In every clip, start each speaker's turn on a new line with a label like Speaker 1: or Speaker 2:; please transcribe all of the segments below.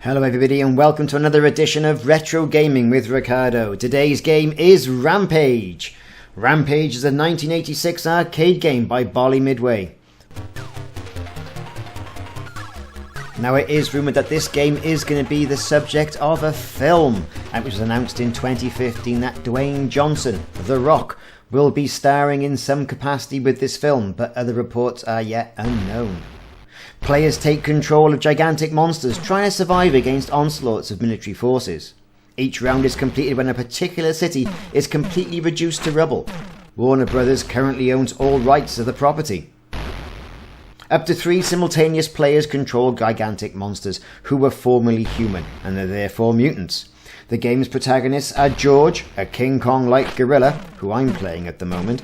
Speaker 1: Hello everybody and welcome to another edition of Retro Gaming with Ricardo. Today's game is Rampage. Rampage is a 1986 arcade game by Bally Midway. Now it is rumoured that this game is going to be the subject of a film. It was announced in 2015 that Dwayne Johnson, The Rock, will be starring in some capacity with this film, but other reports are yet unknown. Players take control of gigantic monsters trying to survive against onslaughts of military forces. Each round is completed when a particular city is completely reduced to rubble. Warner Brothers currently owns all rights to the property. Up to 3 simultaneous players control gigantic monsters who were formerly human and are therefore mutants. The game's protagonists are George, a King Kong-like gorilla, who I'm playing at the moment,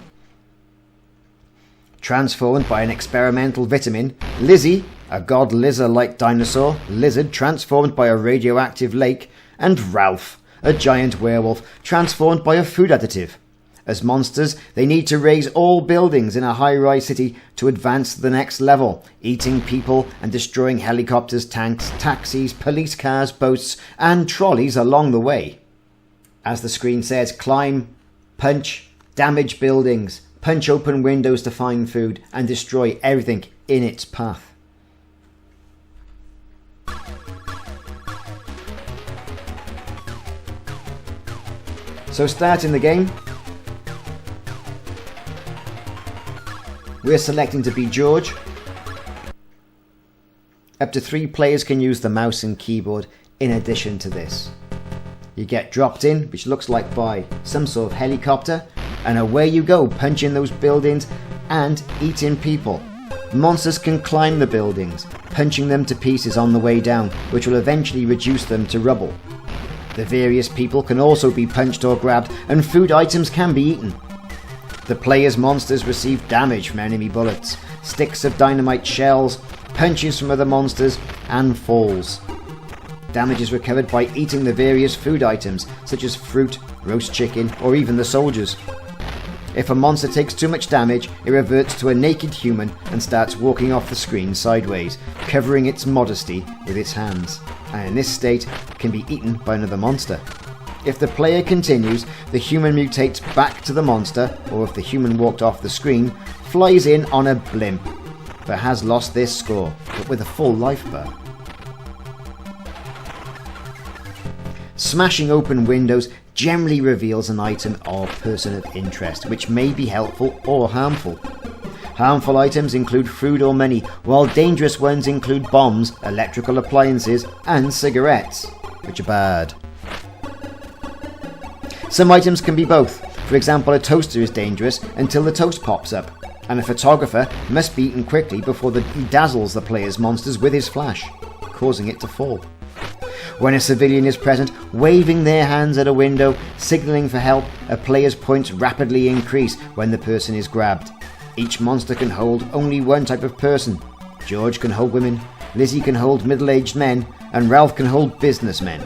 Speaker 1: transformed by an experimental vitamin; Lizzie, a Godzilla-like dinosaur lizard transformed by a radioactive lake; and Ralph, a giant werewolf transformed by a food additive. As monsters, they need to raze all buildings in a high-rise city to advance to the next level, eating people and destroying helicopters, tanks, taxis, police cars, boats, and trolleys along the way. As the screen says, climb, punch, damage buildings, punch open windows to find food, and destroy everything in its path. So starting the game, we're selecting to be George. Up to 3 players can use the mouse and keyboard in addition to this. You get dropped in, which looks like by some sort of helicopter, and away you go, punching those buildings and eating people. Monsters can climb the buildings, punching them to pieces on the way down, which will eventually reduce them to rubble. The various people can also be punched or grabbed, and food items can be eaten. The player's monsters receive damage from enemy bullets, sticks of dynamite shells, punches from other monsters, and falls. Damage is recovered by eating the various food items, such as fruit, roast chicken, or even the soldiers. If a monster takes too much damage, it reverts to a naked human and starts walking off the screen sideways, covering its modesty with its hands, and in this state can be eaten by another monster. If the player continues, the human mutates back to the monster, or if the human walked off the screen, flies in on a blimp, but has lost this score, but with a full life bar. Smashing open windows generally reveals an item or person of interest, which may be helpful or harmful. Harmful items include food or money, while dangerous ones include bombs, electrical appliances, and cigarettes, which are bad. Some items can be both. For example, a toaster is dangerous until the toast pops up, and a photographer must be eaten quickly before he dazzles the player's monsters with his flash, causing it to fall. When a civilian is present, waving their hands at a window, signalling for help, a player's points rapidly increase when the person is grabbed. Each monster can hold only one type of person. George can hold women, Lizzie can hold middle-aged men, and Ralph can hold businessmen.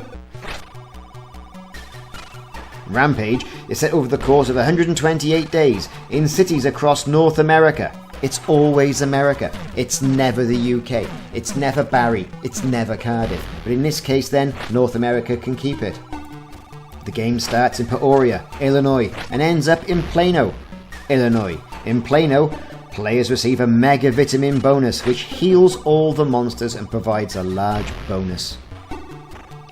Speaker 1: Rampage is set over the course of 128 days in cities across North America. It's always America. It's never the UK. It's never Barry. It's never Cardiff. But in this case then, North America can keep it. The game starts in Peoria, Illinois, and ends up in Plano, Illinois. In Plano, players receive a mega vitamin bonus which heals all the monsters and provides a large bonus.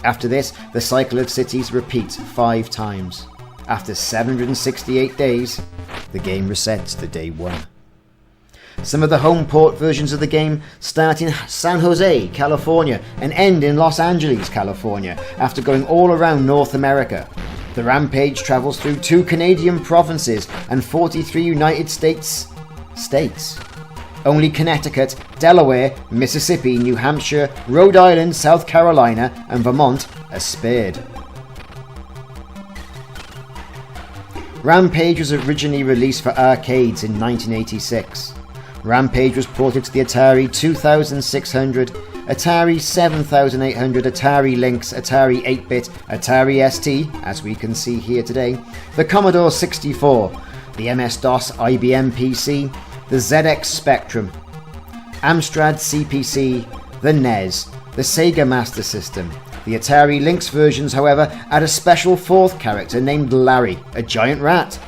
Speaker 1: After this, the cycle of cities repeats 5 times. After 768 days, the game resets to day 1. Some of the home port versions of the game start in San Jose, California, and end in Los Angeles, California, after going all around North America. The Rampage travels through 2 Canadian provinces and 43 United States. Only Connecticut, Delaware, Mississippi, New Hampshire, Rhode Island, South Carolina, and Vermont are spared. Rampage was originally released for arcades in 1986. Rampage was ported to the Atari 2600, Atari 7800, Atari Lynx, Atari 8-bit, Atari ST, as we can see here today, the Commodore 64, the MS-DOS IBM PC, the ZX Spectrum, Amstrad CPC, the NES, the Sega Master System. The Atari Lynx versions, however, add a special fourth character named Larry, a giant rat.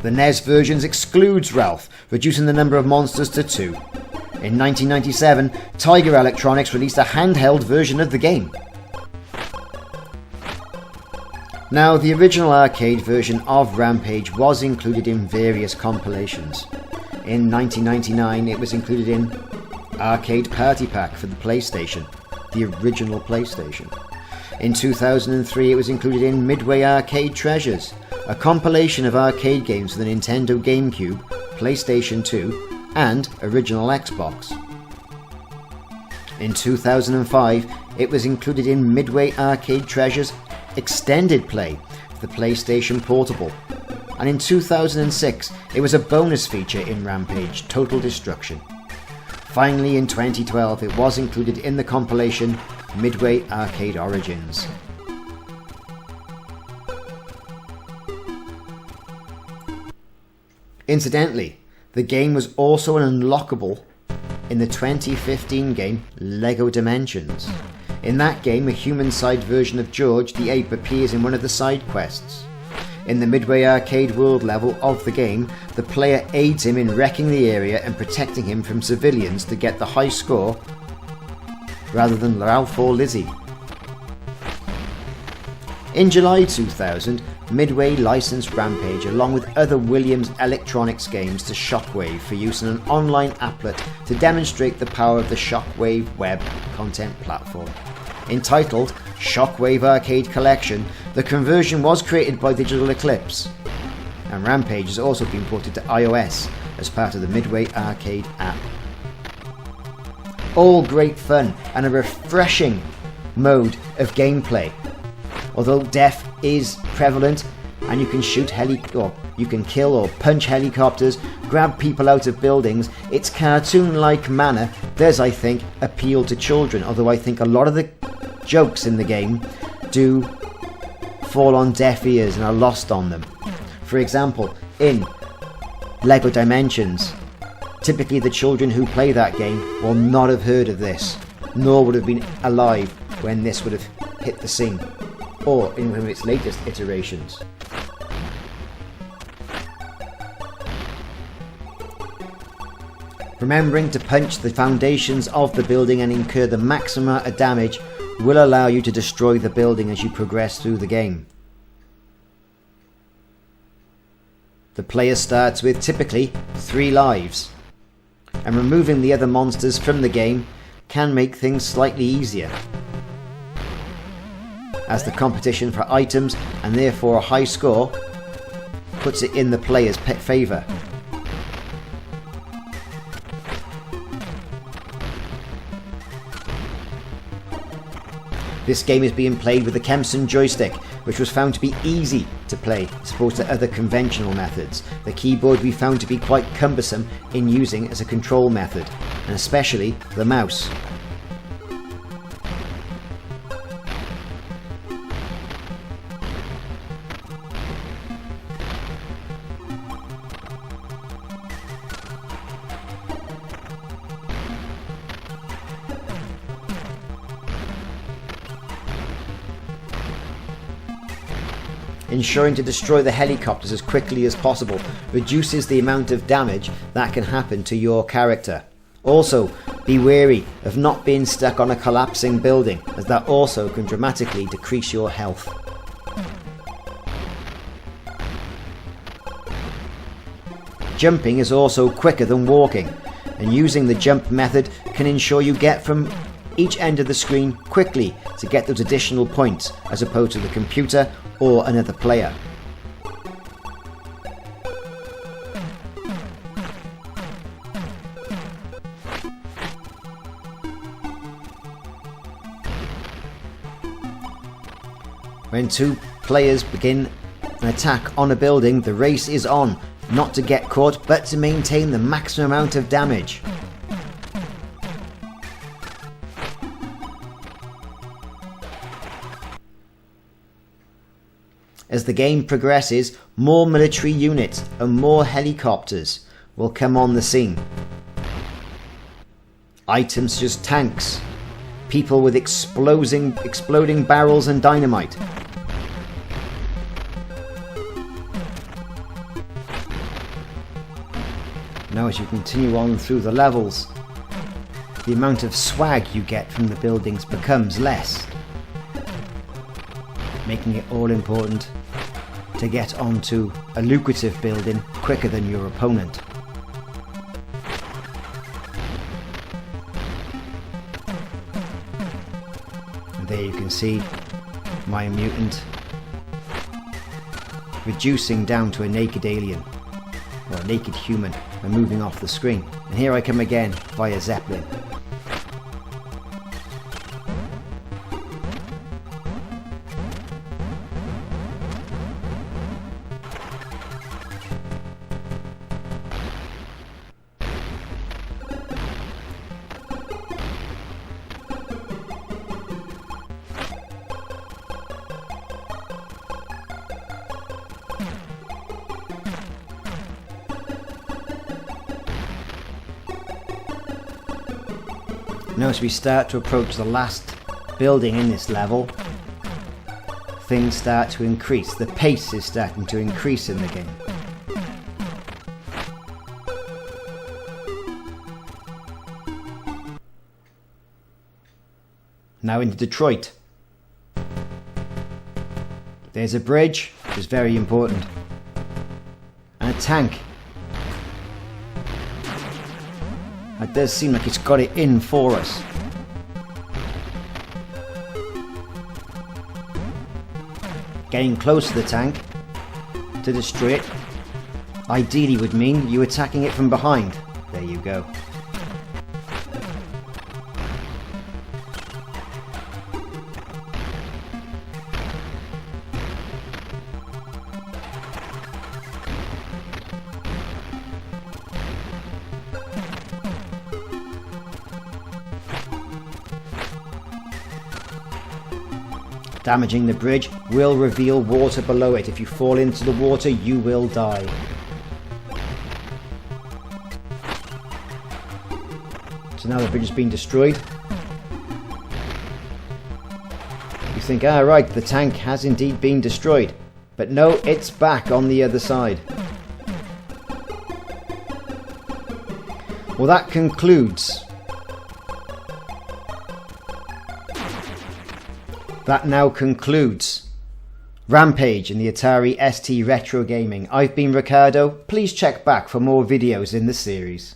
Speaker 1: The NES versions excludes Ralph, reducing the number of monsters to 2. In 1997, Tiger Electronics released a handheld version of the game. Now, the original arcade version of Rampage was included in various compilations. In 1999, it was included in Arcade Party Pack for the PlayStation, the original PlayStation. In 2003, it was included in Midway Arcade Treasures, a compilation of arcade games for the Nintendo GameCube, PlayStation 2, and original Xbox. In 2005, it was included in Midway Arcade Treasures Extended Play for the PlayStation Portable. And in 2006, it was a bonus feature in Rampage, Total Destruction. Finally, in 2012, it was included in the compilation Midway Arcade Origins. Incidentally, the game was also unlockable in the 2015 game LEGO Dimensions. In that game, a human-sized version of George the Ape appears in one of the side quests. In the Midway Arcade World level of the game, the player aids him in wrecking the area and protecting him from civilians to get the high score, rather than Ralph or Lizzie. In July 2000, Midway licensed Rampage along with other Williams Electronics games to Shockwave for use in an online applet to demonstrate the power of the Shockwave web content platform. Entitled Shockwave Arcade Collection, the conversion was created by Digital Eclipse, and Rampage has also been ported to iOS as part of the Midway Arcade app. All great fun and a refreshing mode of gameplay. Although death is prevalent and you can you can kill or punch helicopters, grab people out of buildings, its cartoon-like manner does, I think, appeal to children, although I think a lot of the jokes in the game do fall on deaf ears and are lost on them. For example, in LEGO Dimensions, typically the children who play that game will not have heard of this, nor would have been alive when this would have hit the scene, or in one of its latest iterations. Remembering to punch the foundations of the building and incur the maximum amount of damage will allow you to destroy the building as you progress through the game. The player starts with typically 3 lives, and removing the other monsters from the game can make things slightly easier, as the competition for items and therefore a high score puts it in the player's favour. This game is being played with the Kempson joystick, which was found to be easy to play as opposed to other conventional methods. The keyboard we found to be quite cumbersome in using as a control method, and especially the mouse. Ensuring to destroy the helicopters as quickly as possible reduces the amount of damage that can happen to your character. Also, be wary of not being stuck on a collapsing building, as that also can dramatically decrease your health. Jumping is also quicker than walking, and using the jump method can ensure you get from each end of the screen quickly to get those additional points, as opposed to the computer or another player. When 2 players begin an attack on a building, the race is on, not to get caught but to maintain the maximum amount of damage. As the game progresses, more military units and more helicopters will come on the scene. items such as tanks, people with exploding barrels and dynamite. Now as you continue on through the levels, the amount of swag you get from the buildings becomes less, making it all important to get onto a lucrative building quicker than your opponent. And there you can see my mutant reducing down to a naked alien, or a naked human, and moving off the screen. And here I come again via Zeppelin. Now as we start to approach the last building in this level, things start to increase. The pace is starting to increase in the game. Now into Detroit. There's a bridge, which is very important, and a tank. It does seem like it's got it in for us. Getting close to the tank to destroy it ideally would mean you attacking it from behind. There you go. Damaging the bridge will reveal water below it. If you fall into the water, you will die. So now the bridge has been destroyed. You think, ah right, the tank has indeed been destroyed. But no, it's back on the other side. Well, that concludes. That now concludes Rampage in the Atari ST Retro Gaming. I've been Ricardo. Please check back for more videos in the series.